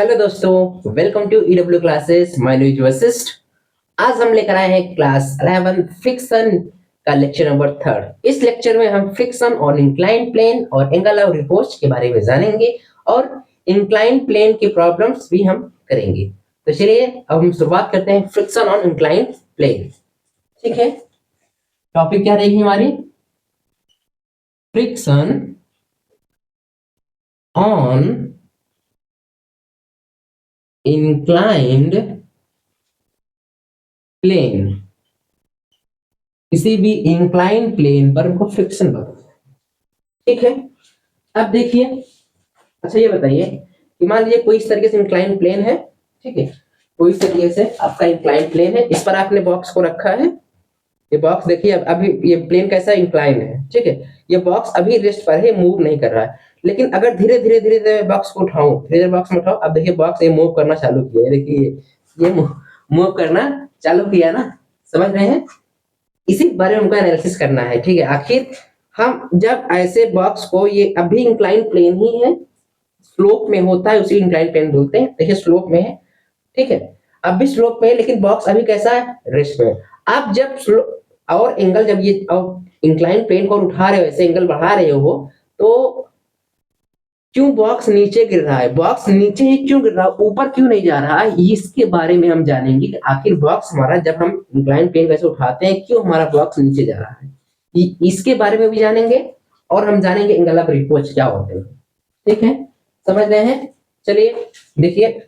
Hello दोस्तों, welcome to EW classes. My name is Vashishth. आज हम लेकर आए हैं क्लास 11 फिक्शन का लेक्चर नंबर 3। इस लेक्चर में हम फिक्शन और इंक्लाइन प्लेन और एंगल ऑफ रिपोर्ट के बारे में जानेंगे और इंक्लाइन प्लेन के प्रॉब्लम्स भी हम करेंगे। तो चलिए अब हम शुरुआत करते हैं फ्रिक्शन ऑन इंक्लाइन प्लेन। ठीक है, टॉपिक क्या रहेगी हमारी? Friction on inclined plane. किसी भी इंक्लाइन प्लेन पर हमको फ्रिक्शन बताना है। ठीक है, अब देखिए, अच्छा ये बताइए कि मान लीजिए कोई इस तरीके से इंक्लाइन प्लेन है। ठीक है, कोई इस तरीके से आपका इंक्लाइन प्लेन है, इस पर आपने बॉक्स को रखा है। ये बॉक्स देखिए, अभी ये प्लेन कैसा इंक्लाइन है। ठीक है, ये बॉक्स अभी रेस्ट पर है, मूव नहीं कर रहा है। लेकिन अगर धीरे धीरे धीरे धीरे बॉक्स को उठाऊं, धीरे धीरे बॉक्स में उठाओ, अब देखिए बॉक्स ये मूव करना चालू किया है। देखिए ये मूव करना चालू किया ना, समझ रहे हैं? इसी बारे में हमको एनालिसिस करना है। ठीक है, आखिर हम जब ऐसे बॉक्स को, ये अभी इंक्लाइन प्लेन ही है, स्लोप में होता है, उसी इंक्लाइन प्लेन बोलते हैं। देखिए स्लोप में है। ठीक है, अब भी स्लोप में है, लेकिन बॉक्स अभी कैसा है? रेस्ट में। आप जब और एंगल, जब ये इंक्लाइन प्लेन को उठा रहे हो, ऐसे एंगल बढ़ा रहे हो, तो क्यों बॉक्स नीचे गिर रहा है? बॉक्स नीचे ही क्यों गिर रहा है, ऊपर क्यों नहीं जा रहा है? इसके बारे में हम जानेंगे कि आखिर बॉक्स हमारा, जब हम इंक्लाइन प्लेन कैसे उठाते हैं, क्यों हमारा बॉक्स नीचे जा रहा है, इसके बारे में भी जानेंगे। और हम जानेंगे एंगल ऑफ रिपोर्ट क्या होते हैं। ठीक है, समझ रहे हैं? चलिए देखिए,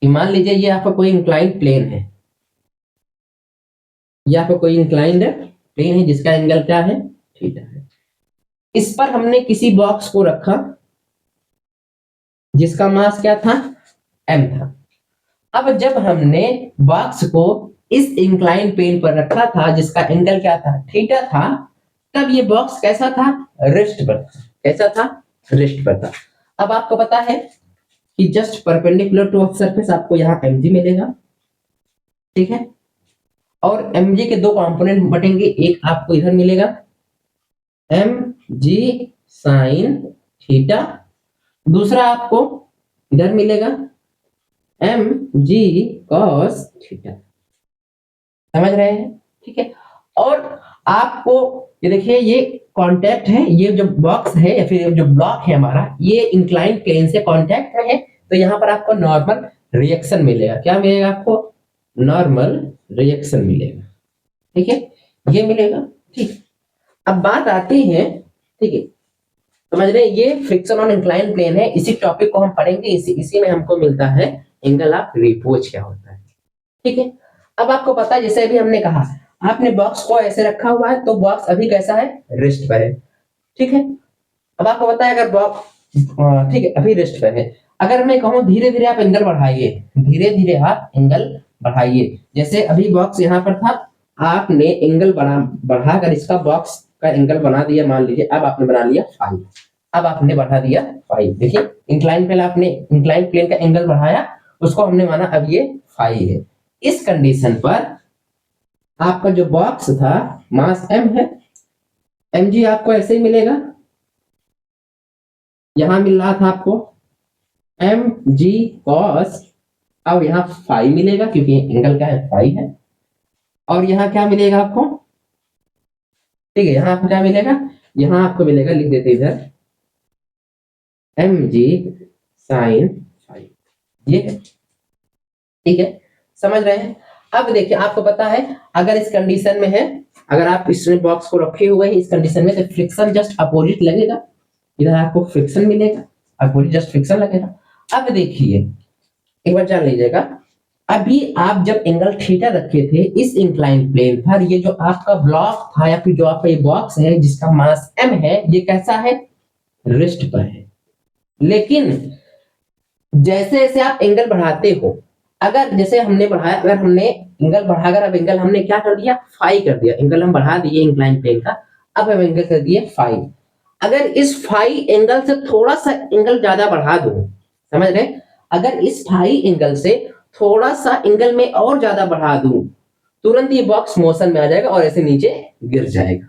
मान लीजिए ये आपका कोई इंक्लाइन प्लेन है, ये आपका कोई इंक्लाइंड प्लेन है जिसका एंगल क्या है? थीटा है। इस पर हमने किसी बॉक्स को रखा जिसका मास क्या था? m था। अब जब हमने बॉक्स को इस इंक्लाइन प्लेन पर रखा था जिसका एंगल क्या था? थीटा था, तब ये बॉक्स कैसा था? रेस्ट पर था। कैसा था? रेस्ट पर था। अब आपको पता है कि जस्ट परपेंडिकुलर टू सरफेस आपको यहाँ mg मिलेगा। ठीक है, और mg के दो कंपोनेंट बटेंगे, एक आपको इधर मिलेगा mg साइन थीटा, दूसरा आपको इधर मिलेगा mg cos थीटा। समझ रहे हैं? ठीक है, और आपको ये देखिए, ये कांटेक्ट है, ये जो बॉक्स है या फिर जो ब्लॉक है हमारा, ये इंक्लाइन प्लेन से कांटेक्ट में है, तो यहाँ पर आपको नॉर्मल रिएक्शन मिलेगा। क्या मिलेगा आपको? नॉर्मल रिएक्शन मिलेगा। ठीक है, ये मिलेगा। ठीक, अब बात आती है, ठीक है, समझ रहे हैं, ये फ्रिक्शन ऑन इंक्लाइन प्लेन है। इसी टॉपिक को हम पढ़ेंगे, इसी में हमको मिलता है एंगल ऑफ रिपोर्ट क्या होता है। ठीक है, अब आपको पता है, जैसे अभी हमने कहा, आपने बॉक्स को ऐसे रखा हुआ है, तो बॉक्स अभी कैसा है? रेस्ट पर है। ठीक है, अब आपको पता है अगर बॉक्स, ठीक है, अभी रेस्ट पर है, अगर मैं कहूं धीरे धीरे आप एंगल बढ़ाइए, धीरे धीरे आप एंगल बढ़ाइए, जैसे अभी बॉक्स यहाँ पर था, आपने एंगल बढ़ाकर इसका बॉक्स का एंगल बना दिया, मान लीजिए अब आपने बना लिया 5, अब आपने बढ़ा दिया 5। देखिए इंक्लाइन प्लेन, आपने इंक्लाइन प्लेन का एंगल बढ़ाया, उसको हमने माना अब ये 5 है। इस कंडीशन पर आपका जो बॉक्स था, मास m है, mg आपको ऐसे ही मिलेगा, यहां मिल रहा था आपको mg cos, अब यहाँ 5 मिलेगा क्योंकि एंगल क्या है? 5 है। और यहाँ क्या मिलेगा आपको? ठीक है, यहाँ आपको क्या मिलेगा? यहाँ आपको मिलेगा, लिख देते इधर, mg sin 5। ये है। ठीक है, समझ रहे हैं? अब देखिए, आपको पता है अगर इस कंडीशन में है, अगर आप इस बॉक्स को रखे हुए हैं इस कंडीशन में, तो फ्रिक्शन जस्ट अपोजिट लगेगा, इधर आपको फ्रिक्शन मिलेगा, अपोजिट जस्ट फ्रिक्शन लगेगा। अब देखिए, एक बार जान लीजिएगा, अभी आप जब एंगल थीटा रखे थे इस इंक्लाइन प्लेन पर, ये जो आपका ब्लॉक था या फिर जो आपका ये बॉक्स है जिसका मास m है, ये कैसा है? रेस्ट पर है। लेकिन जैसे जैसे आप एंगल बढ़ाते हो, अगर जैसे हमने बढ़ाया, अगर हमने एंगल बढ़ाकर अब एंगल हमने क्या कर दिया? 5 कर दिया। एंगल हम बढ़ा दिए इंक्लाइन प्लेन का, अब हम एंगल कर दिए 5। अगर इस 5 एंगल से थोड़ा सा एंगल ज्यादा बढ़ा दूं, समझ रहे? अगर इस 5 एंगल से थोड़ा सा एंगल में और ज्यादा बढ़ा दूं, तुरंत ये बॉक्स मोशन में आ जाएगा और ऐसे नीचे गिर जाएगा।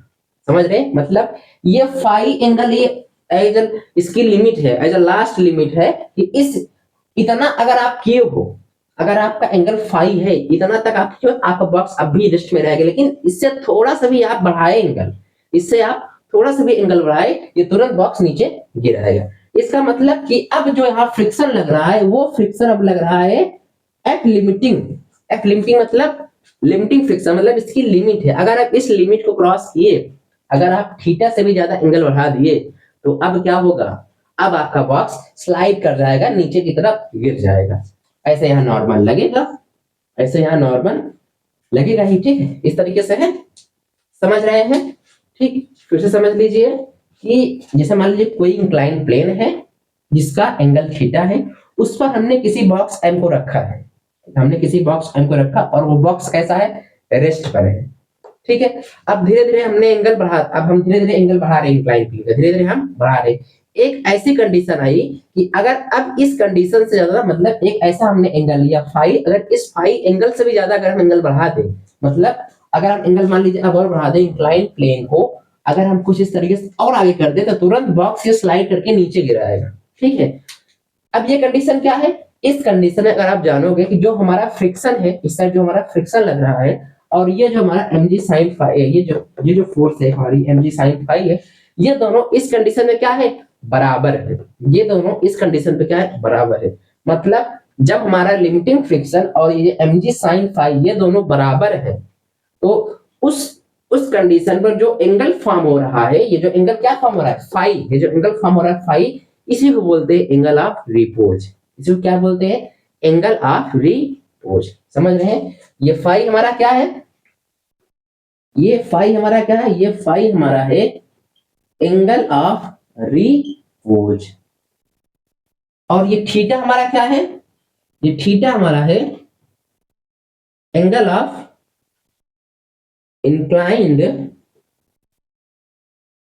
समझ रहे? मतलब ये 5 एंगल, ये एज इसकी लिमिट है, एज अ लास्ट लिमिट है कि इस इतना अगर आप किए हो, अगर आपका एंगल फाई है, इतना तक आप किए, आपका बॉक्स अब भी रेस्ट में रहेगा। लेकिन इससे थोड़ा सा भी आप बढ़ाए एंगल, इससे आप थोड़ा सा भी एंगल बढ़ाए, ये तुरंत बॉक्स नीचे गिर आएगा। इसका मतलब कि अब जो यहाँ फ्रिक्शन लग रहा है, वो फ्रिक्शन अब लग रहा है एट लिमिटिंग। एट लिमिटिंग मतलब लिमिटिंग फ्रिक्शन, मतलब इसकी लिमिट है। अगर आप इस लिमिट को क्रॉस किए, अगर आप थीटा से भी ज्यादा एंगल बढ़ा दिए, तो अब क्या होगा, अब आपका बॉक्स स्लाइड कर जाएगा, नीचे की तरफ गिर जाएगा। ऐसे यहाँ नॉर्मल लगेगा, ऐसे यहाँ नॉर्मल लगेगा ही, ठीक है। इस तरीके से है, समझ रहे हैं? ठीक, फिर से समझ लीजिए कि जैसे मान लीजिए कोई इंक्लाइन प्लेन है जिसका एंगल थीटा है, उस पर हमने किसी बॉक्स एम को रखा है, हमने किसी बॉक्स एम को रखा, और वो बॉक्स कैसा है, रेस्ट पर है, ठीक है। अब धीरे धीरे हमने एंगल बढ़ा, अब हम धीरे धीरे एंगल बढ़ा रहे हैं, इंक्लाइन प्लेन का धीरे धीरे हम बढ़ा रहे हैं। एक ऐसी कंडीशन आई कि अगर अब इस कंडीशन से ज्यादा, मतलब एक ऐसा हमने एंगल लिया फाई, अगर इस फाई एंगल से भी ज्यादा अगर हम एंगल बढ़ा दें, मतलब अगर हम एंगल मान लीजिए अब और बढ़ा दें इंक्लाइन प्लेन को, अगर हम कुछ इस तरीके से और आगे कर दे, तो तुरंत बॉक्स ये स्लाइड करके नीचे गिराएगा, ठीक है। अब ये कंडीशन क्या है, इस कंडीशन में अगर आप जानोगे कि जो हमारा फ्रिक्शन है, इस साइड जो हमारा फ्रिक्शन लग रहा है, और ये जो हमारा mg sin फाई है, ये जो फोर्स है हमारी mg sin फाई है, ये दोनों इस कंडीशन में क्या है, बराबर है। ये दोनों इस कंडीशन पे क्या है, बराबर है। मतलब जब हमारा लिमिटिंग फ्रिक्शन और ये mg sin फाई ये दोनों बराबर है, तो उस कंडीशन पर जो एंगल फॉर्म हो रहा है, ये जो एंगल क्या फॉर्म हो रहा है, फाई, ये जो एंगल फॉर्म हो रहा है फाई, इसी को बोलते हैं एंगल ऑफ रिपोज। इसी को क्या बोलते हैं, एंगल ऑफ रिपोज। समझ रहे हैं? ये फाई हमारा क्या है, ये फाई हमारा क्या है, ये फाई हमारा है एंगल ऑफ रिपोज, और ये थीटा हमारा क्या है, ये थीटा हमारा है एंगल ऑफ इंक्लाइंड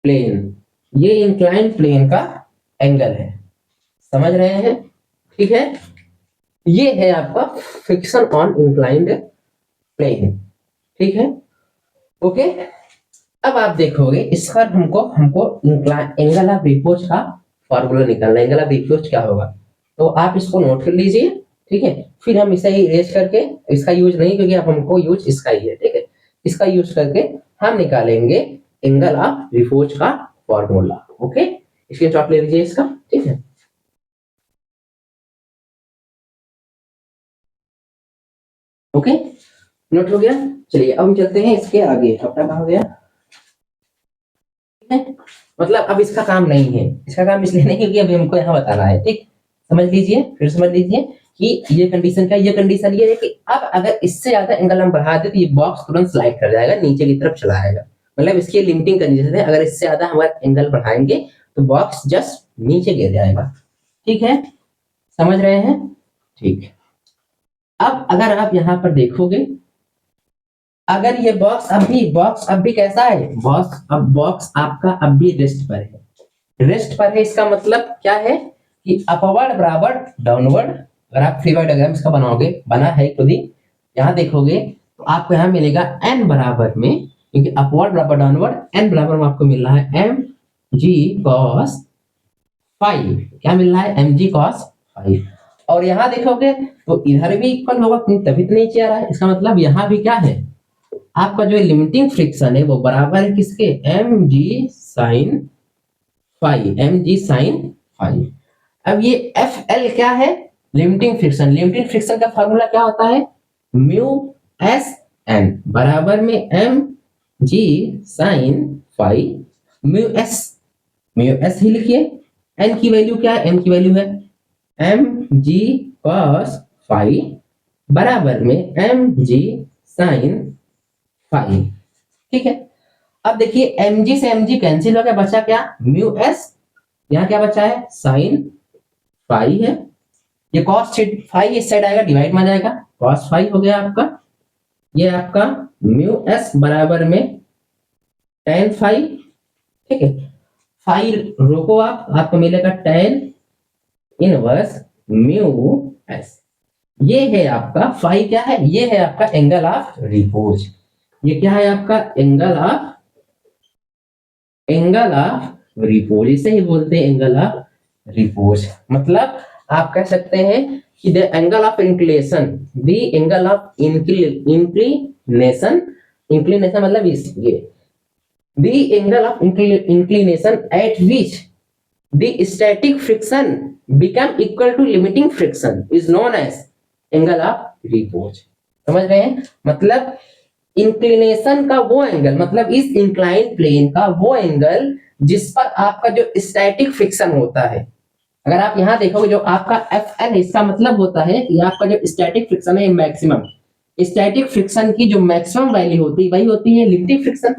प्लेन। ये इंक्लाइंड प्लेन का एंगल है, समझ रहे हैं? ठीक है, ये है आपका फ्रिक्शन ऑन इंक्लाइंड प्लेन, ठीक है, ओके। अब आप देखोगे इस पर हमको एंगल ऑफ रिपोज का फॉर्मूला निकालना है। एंगल ऑफ रिपोज क्या होगा, तो आप इसको नोट कर लीजिए, ठीक है। फिर हम इसे ही इरेज करके, इसका यूज नहीं, क्योंकि अब हमको यूज इसका ही है, ठीक है। इसका यूज करके हम निकालेंगे एंगल ऑफ रिपोज का फॉर्मूला, ओके। स्क्रीनशॉट ले लीजिए इसका, ठीक है। ओके, नोट हो गया। चलिए अब हम चलते हैं इसके आगे। अपना कहा हो गया, मतलब अब इसका काम नहीं है, इसका काम इसलिए नहीं क्योंकि अभी हमको यहाँ बताना है, ठीक। समझ लीजिए, फिर समझ लीजिए कि ये कंडीशन क्या, ये कंडीशन ये है कि अब अगर इससे ज्यादा एंगल हम बढ़ा दे, तो ये बॉक्स तुरंत स्लाइड कर जाएगा, नीचे की तरफ चला आएगा। मतलब इसकी लिमिटिंग कंडीशन है, अगर इससे ज्यादा हमारा एंगल बढ़ाएंगे तो बॉक्स जस्ट नीचे गिर जाएगा, ठीक है। समझ रहे हैं? ठीक। अब अगर आप यहाँ पर देखोगे, अगर ये बॉक्स अब भी कैसा है, बॉक्स आपका अब भी रेस्ट पर है, रेस्ट पर है। इसका मतलब क्या है कि अपवर्ड बराबर डाउनवर्ड। अगर आप फ्री बॉडी डायग्राम इसका बनाओगे, बना है खुद ही, यहाँ देखोगे तो आपको यहाँ मिलेगा n बराबर में, क्योंकि अपवर्ड बराबर डाउनवर्ड, n बराबर में आपको मिल रहा है mg cos फाई। क्या मिल रहा है, mg cos फाई। और यहाँ देखोगे तो इधर भी इक्वल होगा, तभी तो नीचे आ रहा है। इसका मतलब यहाँ भी क्या है, आपका जो लिमिटिंग फ्रिक्शन है वो बराबर है किसके, mg sin phi, mg sin phi. अब ये FL क्या है, लिमिटिंग फ्रिक्शन। लिमिटिंग फ्रिक्शन का फार्मूला क्या होता है, म्यू एस एन बराबर में mg sin phi mu S ही लिखिए। n की वैल्यू क्या है, n की वैल्यू है mg cos फाई बराबर में mg sin फाई, ठीक है। अब देखिए mg से mg कैंसिल हो गया, बचा क्या, म्यू एस, यहाँ क्या बचा है, साइन फाई है। ये cos फाई इस साइड आएगा, डिवाइड में आ जाएगा, cos फाई हो गया आपका। ये आपका म्यू एस बराबर में tan फाई, ठीक है। फाई रोको आप, आपको मिलेगा tan इनवर्स म्यू एस। ये है आपका फाई, क्या है, ये है आपका एंगल ऑफ रिपोज। ये क्या है आपका एंगल ऑफ रिपोज, इसे ही बोलते हैं एंगल ऑफ रिपोज। मतलब आप कह सकते हैं कि the angle of inclination, the angle of inclination, inclination मतलब इस ये, the angle of inclination at which the static friction become equal to limiting friction is known as angle of repose. समझ रहे हैं? मतलब इंक्लिनेशन का वो एंगल, मतलब इस इंक्लाइन प्लेन का वो एंगल जिस पर आपका जो स्टैटिक फ्रिक्शन होता है, अगर आप यहां देखोगे जो आपका एफ एल, इसका मतलब होता है कि आपका जो स्टैटिक फ्रिक्शन है मैक्सिमम, स्टैटिक फ्रिक्शन की जो मैक्सिमम वैल्यू होती है वही होती है लिमिटिंग फ्रिक्शन।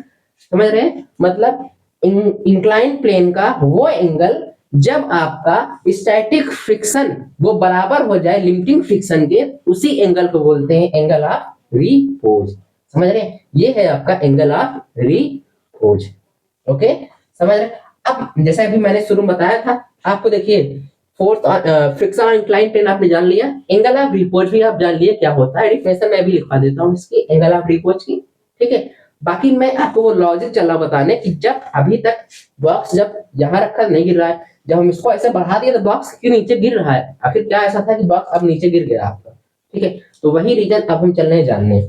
समझ रहे हैं? मतलब इंक्लाइन प्लेन का वो एंगल जब आपका स्टैटिक फ्रिक्शन वो बराबर हो जाए लिमिटिंग फ्रिक्शन के, उसी एंगल को बोलते हैं एंगल ऑफ रिपोज। समझ रहे हैं? ये है आपका एंगल ऑफ रिपोज। ओके, समझ रहे? अब जैसे अभी मैंने शुरू में बताया था आपको, देखिए फोर्थ फ्रिक्शन और इंक्लाइन प्लेन आपने जान लिया, एंगल ऑफ रिपोज भी आप जान लिए क्या होता है। डेफिनेशन मैं भी लिखवा देता हूँ इसकी, एंगल ऑफ रिपोज की। ठीक है, बाकी मैं आपको वो लॉजिक चला बताने कि जब अभी तक बॉक्स जब यहाँ रखा नहीं गिर रहा है, जब हम इसको ऐसे बढ़ा दिए तो बॉक्स क्यों नीचे गिर रहा है, आखिर क्या ऐसा था कि बॉक्स अब नीचे गिर गया आपका। ठीक है, तो वही रीजन अब हम चल रहे जानने।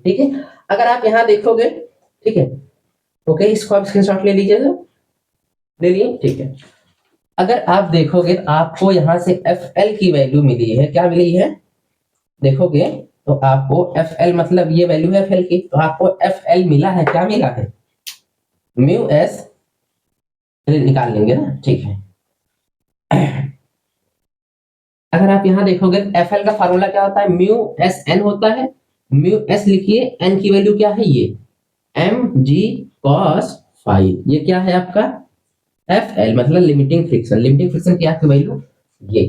ठीक है, अगर आप यहाँ देखोगे, ठीक है, ओके, इसको आप स्क्रीनशॉट ले लीजिएगा, ले लिए? ठीक है, अगर आप देखोगे तो आपको यहाँ से एफ एल की वैल्यू मिली है, क्या मिली है देखोगे तो आपको एफ एल मतलब ये वैल्यू है एफ एल की, तो आपको एफ एल मिला है, क्या मिला है म्यू एस, निकाल लेंगे ना। ठीक है, अगर आप यहाँ देखोगे एफ एल का फार्मूला क्या होता है, म्यू एस एन होता है। म्यू एस लिखिए, एन की वैल्यू क्या है ये एम जी कॉस फाइव, ये क्या है आपका एफ एल मतलब लिमिटिंग फ्रिक्शन, लिमिटिंग फ्रिक्शन की आपकी वैल्यू ये।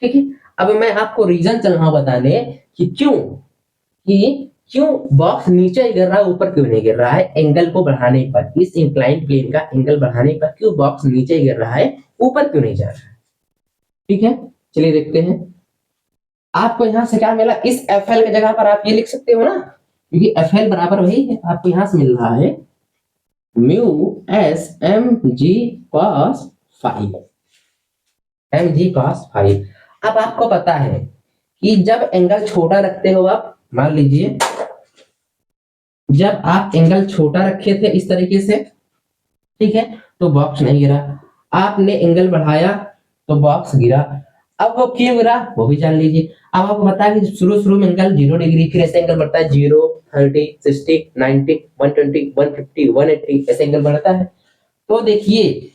ठीक है, अब मैं आपको रीजन चल रहा हूं बताने कि क्यों बॉक्स नीचे गिर रहा है ऊपर क्यों नहीं गिर रहा है, एंगल को बढ़ाने पर, इस इंक्लाइन प्लेन का एंगल बढ़ाने पर क्यों बॉक्स नीचे गिर रहा है ऊपर क्यों नहीं जा रहा है। ठीक है, चलिए देखते हैं। आपको यहां से क्या मिला, इस एफ एल की जगह पर आप ये लिख सकते हो ना, क्योंकि एफ एल बराबर वही है, आपको यहां से मिल रहा है mu S M G cos five, M G cos five. अब आपको पता है कि जब एंगल छोटा रखते हो आप, मान लीजिए जब आप एंगल छोटा रखे थे इस तरीके से, ठीक है, तो बॉक्स नहीं गिरा, आपने एंगल बढ़ाया तो बॉक्स गिरा। अब वो क्यों गिरा वो भी जान लीजिए। अब आपको पता है कि शुरू में एंगल 0 डिग्री, फिर ऐसे एंगल बढ़ता है 0, 30, 60, 90, 120, 150, 180, ऐसे एंगल बढ़ता है। तो देखिए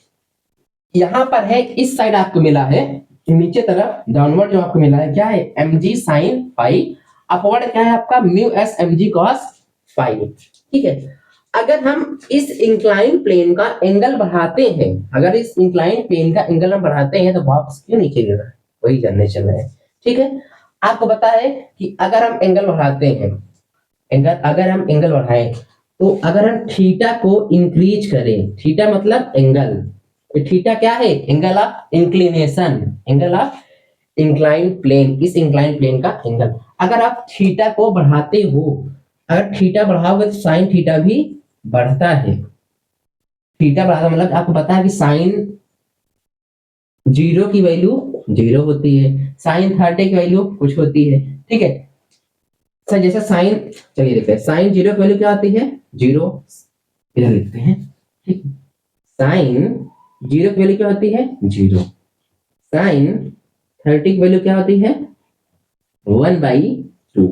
यहां पर है, इस साइड आपको मिला है नीचे तरफ डाउनवर्ड जो आपको मिला है क्या है M G sine five, upward क्या है आपका mu S M G cos five. ठीक है, अगर हम इस इंक्लाइन प्लेन का एंगल बढ़ाते हैं, अगर इस इंक्लाइन प्लेन का एंगल हम बढ़ाते हैं तो बॉक्स क्यों नीचे गिर रहा है वही जानने चल रहे हैं। ठीक है, आपको पता है कि अगर हम एंगल बढ़ाते हैं, अगर हम एंगल बढ़ाएं तो अगर हम थीटा को इंक्रीज करें, थीटा मतलब एंगल, तो थीटा क्या है angle of inclination, angle of incline plane, इस इंक्लाइन प्लेन का एंगल। अगर आप थीटा को बढ़ाते हो, अगर थीटा बढ़ाओगे तो साइन थीटा भी बढ़ता है। थीटा बढ़ाता मतलब आपको पता है कि साइन 0 की वैल्यू 0 होती है, साइन 30 की वैल्यू कुछ होती है। ठीक है सर, जैसे साइन, चलिए देखते हैं, साइन 0 की वैल्यू क्या होती है 0, इधर लिखते हैं। ठीक, साइन 0 की वैल्यू क्या होती है 0, साइन 30 की वैल्यू क्या होती है 1/2,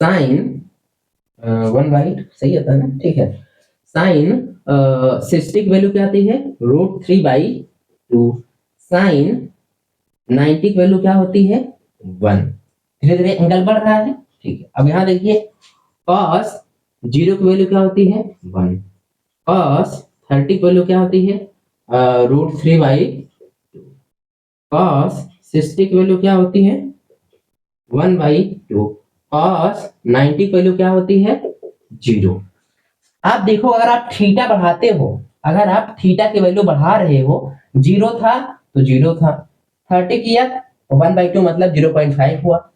साइन 1/2 सही होता है ना। ठीक है, साइन 60 की वैल्यू क्या आती है √3/2, साइन 90 की वैल्यू क्या होती है 1। धीरे धीरे एंगल बढ़ रहा है। ठीक है, अब यहां देखिए cos 0 की वैल्यू क्या होती है 1, cos 30 की वैल्यू क्या होती है √3/2, cos 60 की वैल्यू क्या होती है 1/2, cos 90 की वैल्यू क्या होती है 0। आप देखो अगर आप थीटा बढ़ाते हो, अगर आप थीटा की वैल्यू बढ़ा रहे हो, 0 था तो 0 था, 30 किया तो 1/2 मतलब 0.5 हुआ,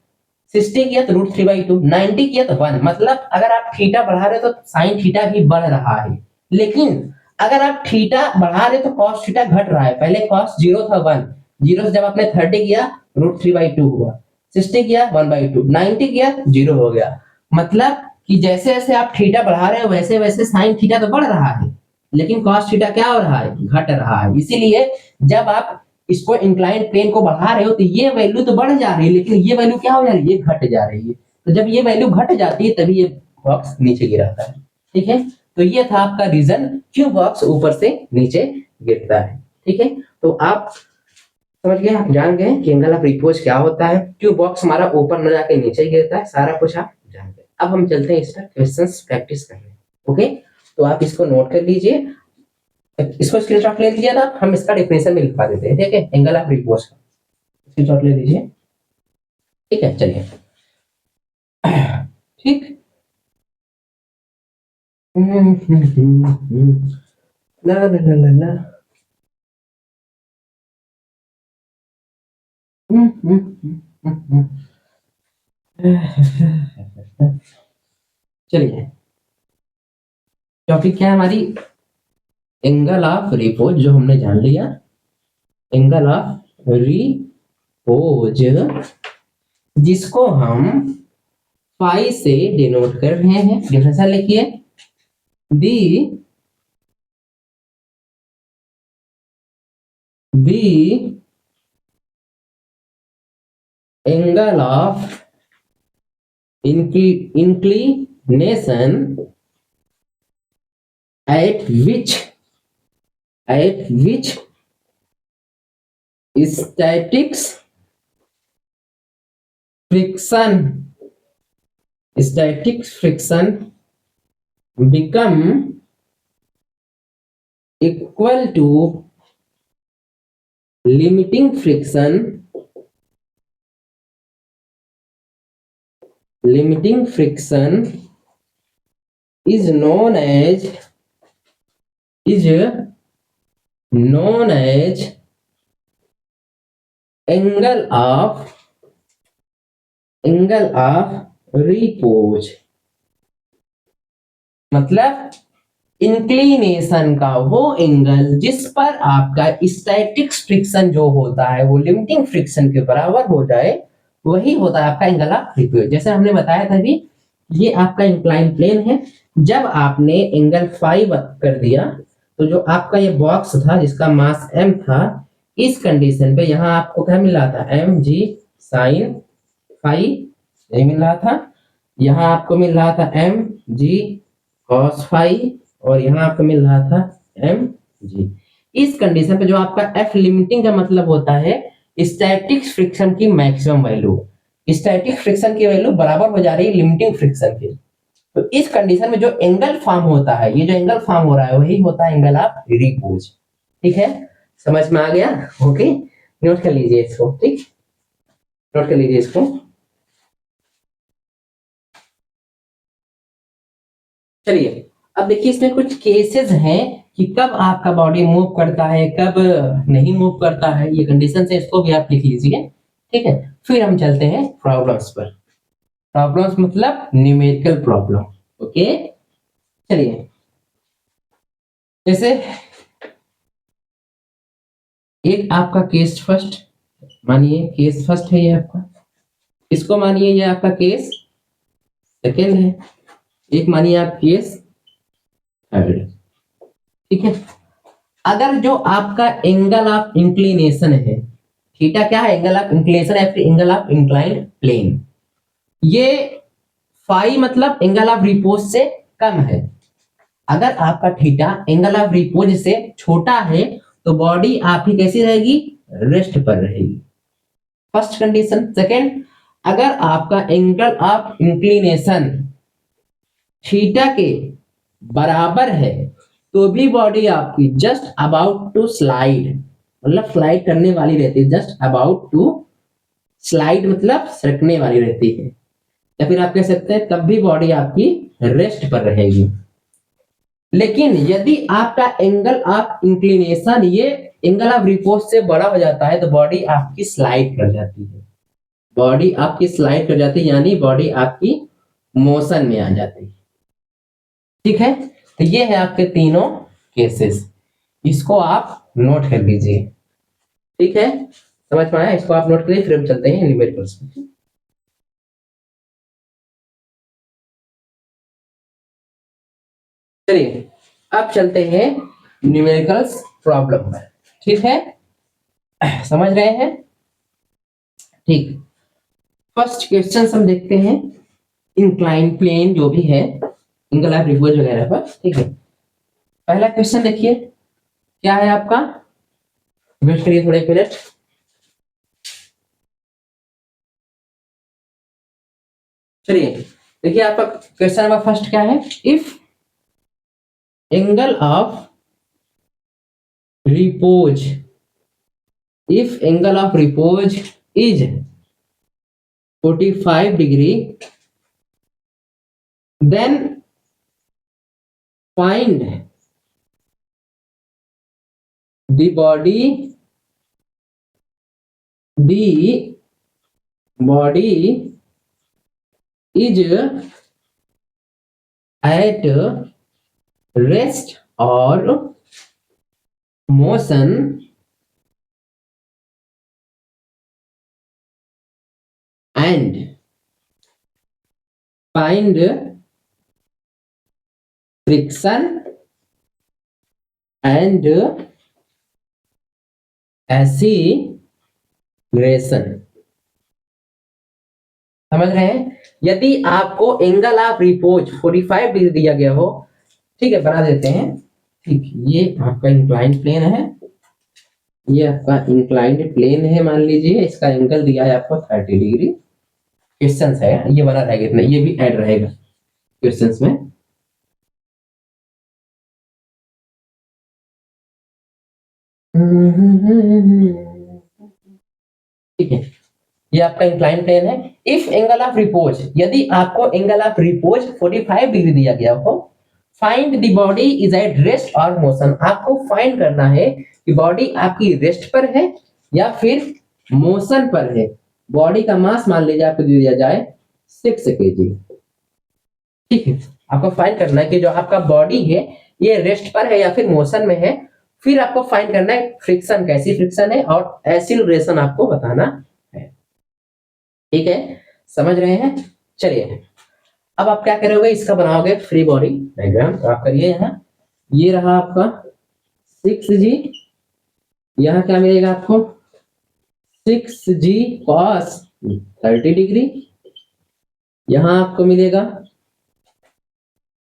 60 किया तो √3/2, 90 किया तो 1, मतलब अगर आप थीटा बढ़ा रहे हो तो साइन थीटा भी बढ़ रहा है। लेकिन अगर आप थीटा बढ़ा रहे तो कॉस थीटा घट रहा है, पहले कॉस 0 था 1, जीरो से जब आपने 30 किया √3/2 हुआ, 60 किया 1/2, 90 किया 0 हो गया। मतलब कि जैसे जैसे आप थीटा बढ़ा रहे हो वैसे वैसे साइन थीटा तो बढ़ रहा है, लेकिन कॉस थीटा क्या हो रहा है, घट रहा है। इसीलिए जब आप इसको इंक्लाइंड प्लेन को बढ़ा रहे हो तो ये वैल्यू तो बढ़ जा रही है, लेकिन ये वैल्यू क्या हो जा रही है, ये घट जा रही है। तो जब ये वैल्यू घट जाती है तभी ये बॉक्स नीचे गिरता है। ठीक है, तो ये था आपका रीजन क्यों बॉक्स ऊपर से नीचे गिरता है। ठीक है, तो आप समझ गए, आप जान गए कि एंगल ऑफ रिपोज क्या होता है, क्यों बॉक्स हमारा ऊपर न जाके नीचे गिरता है, सारा कुछ आप जान गए। अब हम चलते हैं इस पर क्वेश्चंस प्रैक्टिस करने। ओके, तो आप इसको नोट कर लीजिए, इसको स्क्रीनशॉट ले लीजिए ना, हम इसका डेफिनेशन में लिखवा देते हैं। ठीक है, एंगल ऑफ रिपोज का स्क्रीनशॉट ले लीजिए। ठीक है, चलिए। ठीक, ला ला ला ला ला। चलिए, टॉपिक क्या है हमारी, एंगल ऑफ रिपोज, जो हमने जान लिया। एंगल ऑफ रिपोज जिसको हम फाई से डिनोट कर रहे हैं, डिफरेंशियल लिखिए, the angle of inclination at which statics friction become equal to limiting friction is known as angle of repose. मतलब इंक्लिनेशन का वो एंगल जिस पर आपका स्टैटिक फ्रिक्शन जो होता है वो लिमिटिंग फ्रिक्शन के बराबर हो जाए, वही होता है आपका एंगल ऑफ रिपोज। जैसे हमने बताया था भी, ये आपका इंक्लाइन प्लेन है, जब आपने एंगल फाई कर दिया तो जो आपका ये बॉक्स था जिसका मास m था, इस कंडीशन पे यहाँ आपको क्या मिल रहा था, mg sin फाई, ये मिल रहा था। यहाँ आपको मिल रहा था mg cos फाई, और यहाँ आपको मिल रहा था mg। इस कंडीशन पे जो आपका f लिमिटिंग का मतलब होता है स्टैटिक फ्रिक्शन की मैक्सिमम वैल्यू, स्टैटिक फ्रिक्शन की वैल्यू बराबर हो जा रही है लिमिटिंग फ्रिक्शन के। तो इस कंडीशन में जो एंगल फॉर्म होता है, ये जो एंगल फॉर्म हो रहा है वही होता है एंगल ऑफ रिपोज। ठीक है, समझ में आ गया। ओके, नोट कर लीजिए इसको। ठीक, नोट कर लीजिए इसको। चलिए, अब देखिए इसमें कुछ केसेस हैं कि कब आपका बॉडी मूव करता है कब नहीं मूव करता है, ये कंडीशन है, इसको भी आप लिख लीजिए। ठीक है, फिर हम चलते हैं प्रॉब्लम्स पर। प्रॉब्लम्स मतलब न्यूमेरिकल प्रॉब्लम। ओके, चलिए, जैसे एक आपका केस फर्स्ट, मानिए केस फर्स्ट है ये आपका, इसको मानिए ये आपका केस सेकेंड है, एक मानिए आप केस थर्ड। ठीक है, अगर जो आपका एंगल ऑफ इंक्लिनेशन है, थीटा क्या है, एंगल ऑफ इंक्लिनेशन या फिर एंगल ऑफ इंक्लाइंड प्लेन, ये फाई मतलब एंगल ऑफ रिपोज से कम है। अगर आपका थीटा एंगल ऑफ रिपोज से छोटा है तो बॉडी आपकी कैसी रहेगी, रेस्ट पर रहेगी, फर्स्ट कंडीशन। सेकेंड, अगर आपका एंगल ऑफ इंक्लिनेशन थीटा के बराबर है तो भी बॉडी आपकी जस्ट अबाउट टू स्लाइड, मतलब स्लाइड करने वाली रहती है, जस्ट अबाउट टू स्लाइड मतलब सरकने वाली रहती है, या फिर आप कह सकते हैं तब भी बॉडी आपकी रेस्ट पर रहेगी। लेकिन यदि आपका एंगल ऑफ इंक्लिनेशन ये एंगल ऑफ रिपोज से बड़ा हो जाता है तो बॉडी आपकी स्लाइड कर जाती है, बॉडी आपकी स्लाइड कर जाती है, यानी बॉडी आपकी मोशन में आ जाती है। ठीक है, तो ये है आपके तीनों केसेस, इसको आप नोट कर लीजिए। ठीक है, समझ में आया? इसको आप नोट करिए, फिर हम चलते हैं न्यूमेरिकल्स में। चलिए अब चलते हैं न्यूमेरिकल्स प्रॉब्लम में, ठीक है? समझ रहे हैं? ठीक, फर्स्ट क्वेश्चन हम देखते हैं इंक्लाइन प्लेन जो भी है, एंगल ऑफ रिवर्स वगैरह पर, ठीक है? पहला क्वेश्चन देखिए क्या है आपका, वेट करिए थोड़े मिनट। चलिए देखिए आपका क्वेश्चन नंबर फर्स्ट क्या है, if angle of repose, if angle of repose is 45 degree, then find the body is at rest or motion and find friction and acceleration। समझ रहे हैं? यदि आपको एंगल ऑफ रिपोज 45 डिग्री दिया गया हो, ठीक है, बना देते हैं। ठीक, ये आपका इंक्लाइंड प्लेन है, ये आपका इंक्लाइंड प्लेन है, मान लीजिए इसका एंगल दिया है आपको 30 डिग्री। क्वेश्चन है ये बना रहेगा इतना, ये भी ऐड रहेगा क्वेश्चंस में। ठीक है, ये आपका इंक्लाइन प्लेन है। इफ एंगल ऑफ रिपोज, यदि आपको एंगल ऑफ रिपोज 45 डिग्री दिया गया हो, find the body is at rest और मोशन। आपको फाइंड करना है कि बॉडी आपकी रेस्ट पर है या फिर मोशन पर है। बॉडी का मास मान लीजिए आपको दिया जाए 6 kg, ठीक है, आपको फाइंड करना है कि जो आपका बॉडी है ये रेस्ट पर है या फिर मोशन में है। फिर आपको फाइंड करना है फ्रिक्शन, कैसी फ्रिक्शन है, और एक्सीलरेशन आपको बताना है। ठीक है, समझ रहे हैं? चलिए अब आप क्या करोगे, इसका बनाओगे फ्री बॉडी डायग्राम। तो आप करिए, यहाँ ये रहा आपका 6g, यहाँ क्या मिलेगा आपको 6g cos 30 डिग्री, यहाँ आपको मिलेगा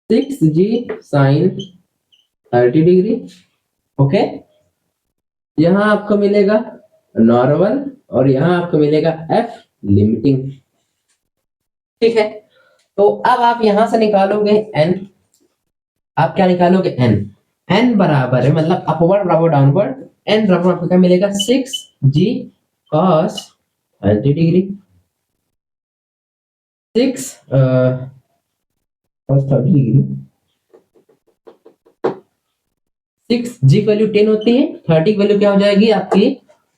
6g sin 30 डिग्री। ओके, यहाँ आपको मिलेगा नॉर्मल और यहाँ आपको मिलेगा f लिमिटिंग। ठीक है, तो अब आप यहां से निकालोगे n, आप क्या निकालोगे n, n बराबर है मतलब अपवर्ड बराबर डाउनवर्ड, n बराबर आपको क्या मिलेगा 6g cos 30 degree, 6 cos 30 degree, 6g की वैल्यू 10 होती है, 30 की वैल्यू क्या हो जाएगी आपकी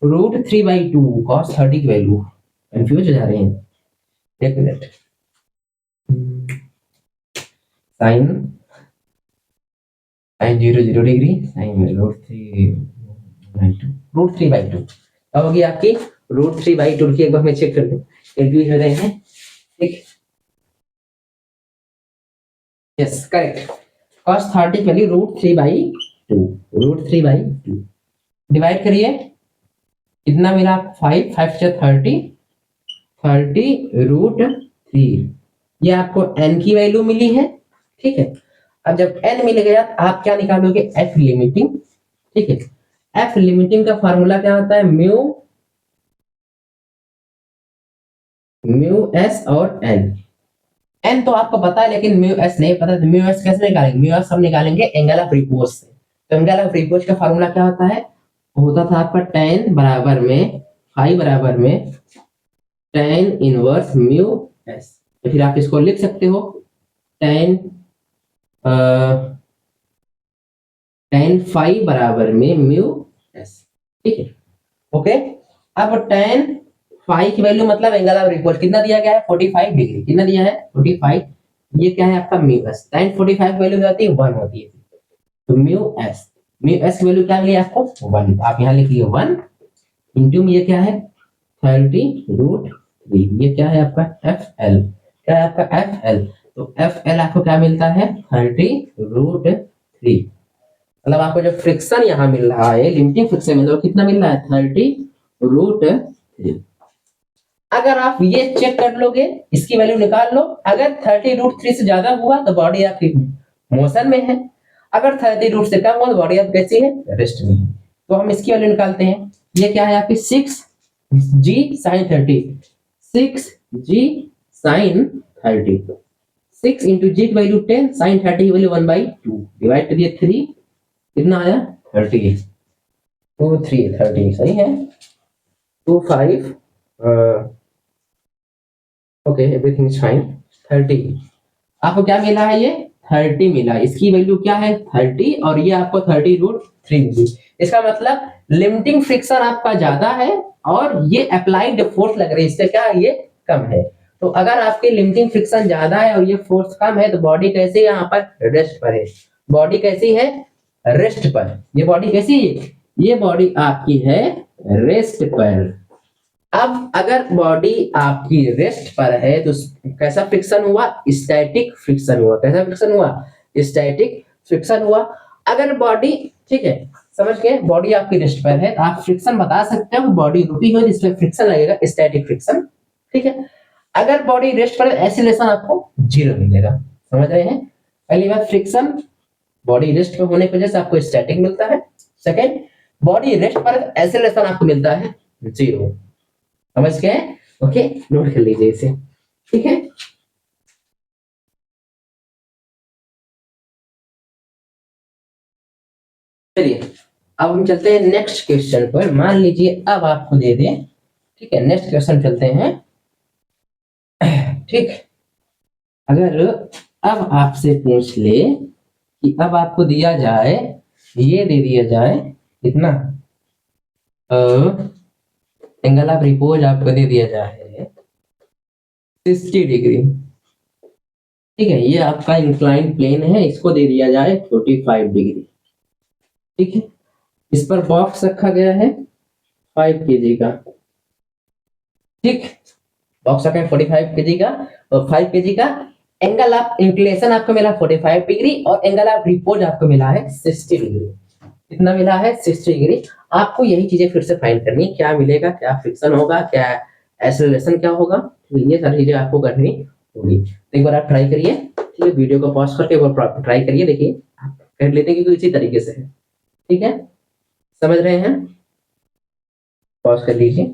√3/2 cos 30 की वैल्यू। कंफ्यूज हो जा रहे हैं, एक मिनट, साइन 0 डिग्री साइन √3/2 अब होगी आपकी √3/2 की। एक बार मैं चेक कर लूं, कंफ्यूज हो रहे हैं। ठीक, यस करेक्ट, cos 30 की वैल्यू √3/2 डिवाइड करिए, कितना मिला 5 5 से 30 √3, ये आपको n की वैल्यू मिली है। ठीक है, अब जब n मिल गया आप क्या निकालोगे f लिमिटिंग। ठीक है, f लिमिटिंग का फार्मूला क्या होता है, म्यू s और n तो आपको पता है लेकिन म्यू s नहीं पता, तो म्यू s कैसे निकालेंगे, म्यू s हम निकालेंगे एंगल ऑफ रिपोज से। तो एंगल ऑफ रिपोज का फार्मूला क्या होता है, होता था आपका tan बराबर में फाई बराबर में tan इनवर्स म्यू s। तो फिर आप इसको लिख सकते हो tan फाई बराबर में म्यू s। ठीक है, ओके, अब tan फाई की वैल्यू मतलब एंगल ऑफ रिपोज कितना दिया गया है 45 डिग्री, कितना दिया है 45, ये क्या है आपका म्यू s। tan 45 की वैल्यू क्या होती है 1 होती है, तो म्यू s की वैल्यू क्या मिली आपको 1, आप यहाँ लिखिए 1, इंटू में ये क्या है 30√3, ये क्या है आपका FL, क्या है आपका FL, तो FL आपको क्या मिलता है 30√3, मतलब आपको जो फ्रिक्शन यहाँ मिल रहा है लिमिटिंग फ्रिक्शन मतलब कितना मिल रहा है 30√3। अगर आप ये चेक कर लोगे इसकी वैल्यू निकाल लो, अगर 30√3 से ज्यादा हुआ तो बॉडी आपकी मोशन में है, अगर 30 रूट से कम हुआ तो बॉडी आपकी कैसी है रेस्ट में है। तो हम इसकी वैल्यू निकालते हैं, ये क्या है आपकी 6g sin 30, 6g sin 30, 6 into जी की वैल्यू 10, sin 30 की वैल्यू 1/2, डिवाइड करिए 3, कितना आया 30, 2 3 30 सही है, 2 5 ओके एवरीथिंग इज फाइन, 30 आपको क्या मिला है ये 30 मिला, इसकी वैल्यू क्या है 30 और ये आपको 30√3 मिली। इसका मतलब लिमिटिंग फ्रिक्शन आपका ज्यादा है और ये अप्लाइड फोर्स लग रही है इससे क्या ये कम है। तो अगर आपकी लिमिटिंग फ्रिक्शन ज्यादा है और ये फोर्स कम है तो बॉडी कैसे यहाँ पर रेस्ट पर है, बॉडी कैसी है रेस्ट पर, ये बॉडी कैसी है, ये बॉडी आपकी है रेस्ट पर। अब अगर बॉडी आपकी रेस्ट पर है तो कैसा फ्रिक्शन हुआ स्टैटिक फ्रिक्शन हुआ, कैसा फ्रिक्शन हुआ स्टैटिक फ्रिक्शन हुआ। अगर बॉडी ठीक है समझ गए, बॉडी आपकी रेस्ट पर है तो आप फ्रिक्शन बता सकते हो बॉडी रुकी हो जिसमें फ्रिक्शन लगेगा स्टैटिक फ्रिक्शन, ठीक है। अगर बॉडी रेस्ट पर एक्सीलरेशन आपको 0 मिलेगा, समझ रहे हैं। पहली बात फ्रिक्शन बॉडी रेस्ट पर होने की वजह से आपको स्टैटिक मिलता है, सेकंड बॉडी रेस्ट पर एक्सीलरेशन आपको मिलता है 0, समझ गए, ओके नोट कर लीजिए इसे, ठीक है। चलिए अब हम चलते हैं नेक्स्ट क्वेश्चन पर, मान लीजिए अब आपको दे दें, ठीक है नेक्स्ट क्वेश्चन चलते हैं, ठीक। अगर अब आपसे पूछ ले कि अब आपको दिया जाए, ये दे दिया जाए कितना एंगल ऑफ रिपोज आपको दे दिया जाए 60 डिग्री, ठीक है, ये आपका इंक्लाइन प्लेन है, इसको दे दिया जाए 45 डिग्री, ठीक है। इस पर बॉक्स रखा गया है 5 kg का, ठीक, बॉक्स रखा है 45 kg का और 5 kg का, एंगल ऑफ इंक्लिनेशन आपको मिला 45 डिग्री और एंगल ऑफ रिपोज आपको मिला है 60 डिग्री, कितना मिला है 60 डिग्री। आपको यही चीजें फिर से फाइंड करनी, क्या मिलेगा, क्या फ्रिक्शन होगा, क्या एक्सेलरेशन क्या होगा, तो ये सारी चीजें आपको करनी होगी। तो एक बार आप ट्राई करिए, ठीक है, वीडियो को पॉज करके एक बार ट्राई करिए, देखिए कर लेते हैं क्योंकि इसी तरीके से है, ठीक है, समझ रहे हैं, पॉज कर लीजिए।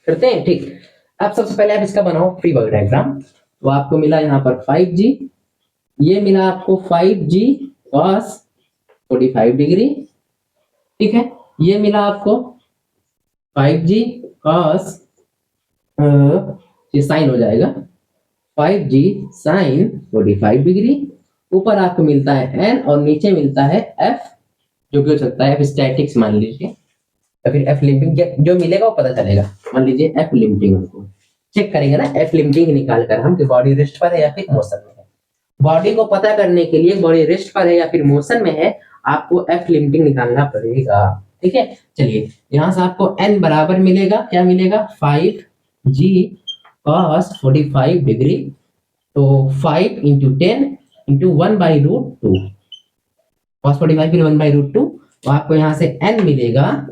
करते हैं, ठीक। अब सबसे पहले आप इसका बनाओ फ्री वर्क डायग्राम, तो आपको मिला यहाँ पर 5g, ये मिला आपको 5g cos 45 डिग्री, ठीक है, ये मिला आपको 5g cos ये साइन हो जाएगा 5g sin 45 डिग्री, ऊपर आपको मिलता है n और नीचे मिलता है f, जो कि हो सकता है f स्टैटिक्स मान लीजिए या फिर f लिमिटिंग, जो मिलेगा वो पता चलेगा, मान लीजिए f लिमिटिंग, हमको चेक करेंगे ना f लिमिटिंग निकाल कर हम कि बॉडी रेस्ट पर है या फिर मोशन में है। बॉडी को पता करने के लिए बॉडी रेस्ट पर है या फिर मोशन में है आपको f लिमिटिंग निकालना पड़ेगा, ठीक है। चलिए यहां से आपको n बराबर मिलेगा, क्या मिलेगा 5g cos 45 डिग्री, तो 5 इंटू 10 इंटू 1/√2 cos 45 फिर 1/√2, तो आपको यहाँ से n मिलेगा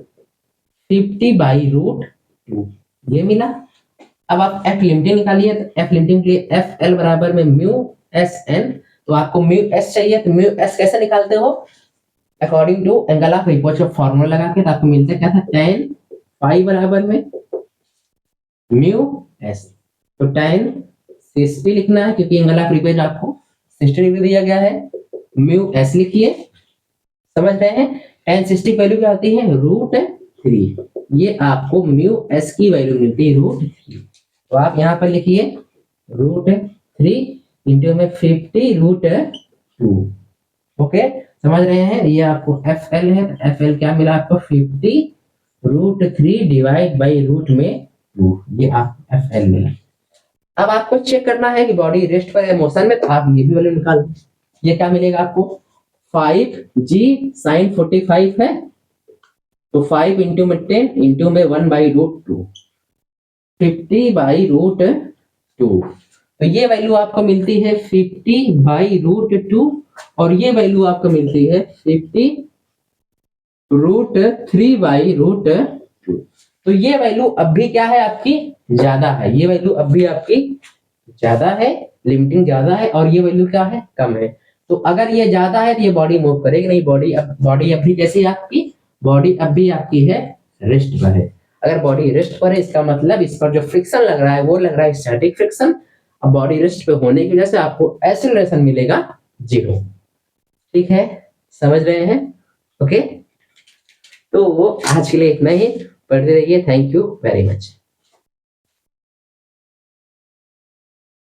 50/√2, ये मिला। अब आप f लिमिटिंग निकालिए, तो f लिमिटिंग के लिए FL बराबर में म्यू SN, तो आपको म्यू S चाहिए, तो म्यू S कैसे निकालते हो according to angle of repose का फॉर्मूला लगा के, तो आपको मिलता है क्या था tan phi बराबर में म्यू S, तो tan 60 लिखना है क्योंकि एंगल ऑफ रिपोज आपको 60 डिग्री दिया गया है, म्यू S लिखिए, समझ रहे हैं। tan 60 वैल्यू क्या आती है √3, ये आपको म्यू S की वैल्यू मिलती है √3, तो आप यहाँ पर लिखिए √3 इंटू में 50√2, ओके समझ रहे हैं। ये आपको FL है, FL क्या मिला आपको 50√3 डिवाइड बाई रूट में 2, ये आपको FL मिला। अब आपको चेक करना है कि बॉडी रेस्ट पर है मोशन में, तो आप ये भी वैल्यू निकाल, ये क्या मिलेगा आपको 5g sin 45 है, तो 5 इंटू में 10 इंटू में 1/√2, 50/√2, तो ये वैल्यू आपको मिलती है 50/√2, और ये वैल्यू आपको मिलती है 50√3/√2। तो ये वैल्यू अब भी क्या है आपकी ज्यादा है, ये वैल्यू अब भी आपकी ज्यादा है, लिमिटिंग ज्यादा है, और ये वैल्यू क्या है कम है। तो अगर ये ज्यादा है तो ये बॉडी मूव करेगी नहीं, बॉडी अब भी कैसी है आपकी, बॉडी अब भी आपकी है रेस्ट पर है। अगर बॉडी रेस्ट पर है इसका मतलब इस पर जो फ्रिक्शन लग रहा है वो लग रहा है स्टैटिक फ्रिक्शन। अब बॉडी रेस्ट पे होने की वजह से आपको एक्सीलरेशन मिलेगा 0। ठीक है, समझ रहे हैं? ओके, तो आज के लिए इतना ही, पढ़ते रहिए। Thank you very much.